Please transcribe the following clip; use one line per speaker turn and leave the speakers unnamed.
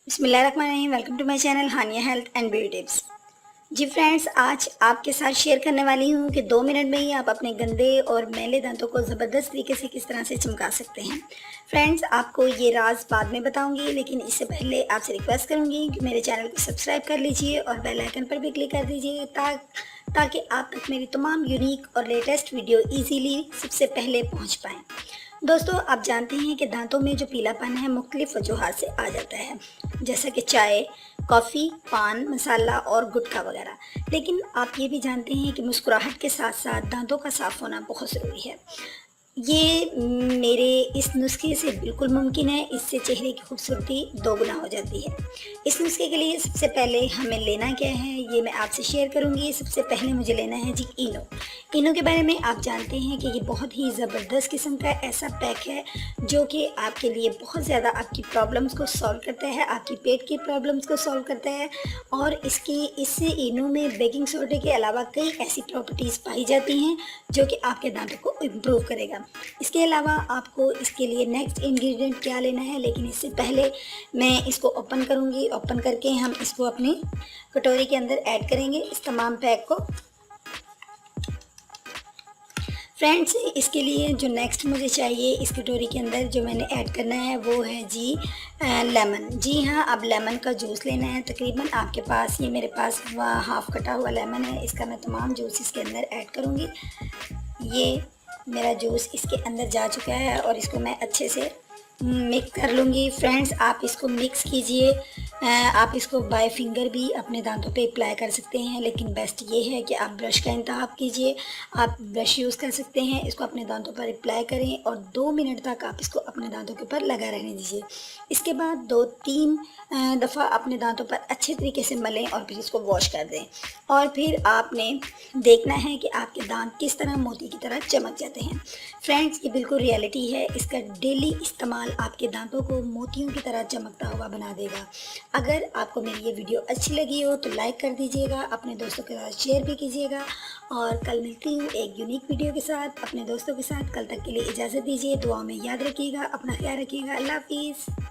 बिस्मिल्लाहिर्रहमानिर्रहीम। Welcome to my channel Hania health and beauty tips. जी friends, आज आपके साथ शेयर करने वाली हूँ कि 2 मिनट में ही आप अपने गंदे और मैले दांतों को ज़बरदस्त तरीके से किस तरह से चमका सकते हैं। फ्रेंड्स, आपको ये राज बाद में बताऊंगी, लेकिन इससे पहले आपसे रिक्वेस्ट करूंगी कि मेरे चैनल को सब्सक्राइब कर लीजिए और बेल आइकन पर भी क्लिक कर दीजिए ताकि आप तक मेरी तमाम यूनिक और लेटेस्ट वीडियो ईजीली सबसे पहले पहुँच पाएँ। दोस्तों, आप जानते हैं कि दांतों में जो पीलापन है मुख्तलिफ वजूहात से आ जाता है, जैसा कि चाय, कॉफ़ी, पान मसाला और गुटखा वगैरह। लेकिन आप ये भी जानते हैं कि मुस्कुराहट के साथ साथ दांतों का साफ़ होना बहुत ज़रूरी है। ये मेरे इस नुस्खे से बिल्कुल मुमकिन है। इससे चेहरे की खूबसूरती दोगुना हो जाती है। इस नुस्खे के लिए सबसे पहले हमें लेना क्या है, ये मैं आपसे शेयर करूंगी। सबसे पहले मुझे लेना है जी इनो। इनो के बारे में आप जानते हैं कि ये बहुत ही ज़बरदस्त किस्म का ऐसा पैक है जो कि आपके लिए बहुत ज़्यादा आपकी प्रॉब्लम्स को सॉल्व करता है, आपकी पेट की प्रॉब्लम्स को सॉल्व करता है। और इससे इनो में बेकिंग सोडे के अलावा कई ऐसी प्रॉपर्टीज़ पाई जाती हैं जो कि आपके दांतों को इम्प्रूव करेगा। इसके अलावा आपको इसके लिए नेक्स्ट इंग्रेडिएंट क्या लेना है, लेकिन इससे पहले मैं इसको ओपन करूंगी। ओपन करके हम इसको अपनी कटोरी के अंदर ऐड करेंगे, इस तमाम पैक को। फ्रेंड्स, इसके लिए जो नेक्स्ट मुझे चाहिए इस कटोरी के अंदर जो मैंने ऐड करना है वो है जी लेमन। जी हाँ, अब लेमन का जूस लेना है। तकरीबन आपके पास, ये मेरे पास हाफ़ कटा हुआ लेमन है, इसका मैं तमाम जूस इसके अंदर ऐड करूँगी। ये मेरा जूस इसके अंदर जा चुका है और इसको मैं अच्छे से मिक्स कर लूँगी। फ्रेंड्स, आप इसको मिक्स कीजिए। आप इसको बाय फिंगर भी अपने दांतों पे अप्लाई कर सकते हैं, लेकिन बेस्ट ये है कि आप ब्रश का इंतखाब कीजिए। आप ब्रश यूज़ कर सकते हैं, इसको अपने दांतों पर अप्लाई करें और 2 मिनट तक आप इसको अपने दांतों के ऊपर लगा रहने दीजिए। इसके बाद 2-3 दफ़ा अपने दांतों पर अच्छे तरीके से मलें और फिर इसको वॉश कर दें। और फिर आपने देखना है कि आपके दांत किस तरह मोती की तरह चमक जाते हैं। फ्रेंड्स, ये बिल्कुल रियलिटी है। इसका डेली इस्तेमाल आपके दांतों को मोतियों की तरह चमकता हुआ बना देगा। अगर आपको मेरी ये वीडियो अच्छी लगी हो तो लाइक कर दीजिएगा, अपने दोस्तों के साथ शेयर भी कीजिएगा। और कल मिलती हूँ एक यूनिक वीडियो के साथ अपने दोस्तों के साथ। कल तक के लिए इजाज़त दीजिए। दुआ में याद रखिएगा, अपना ख्याल रखिएगा। अल्लाह हाफिज़।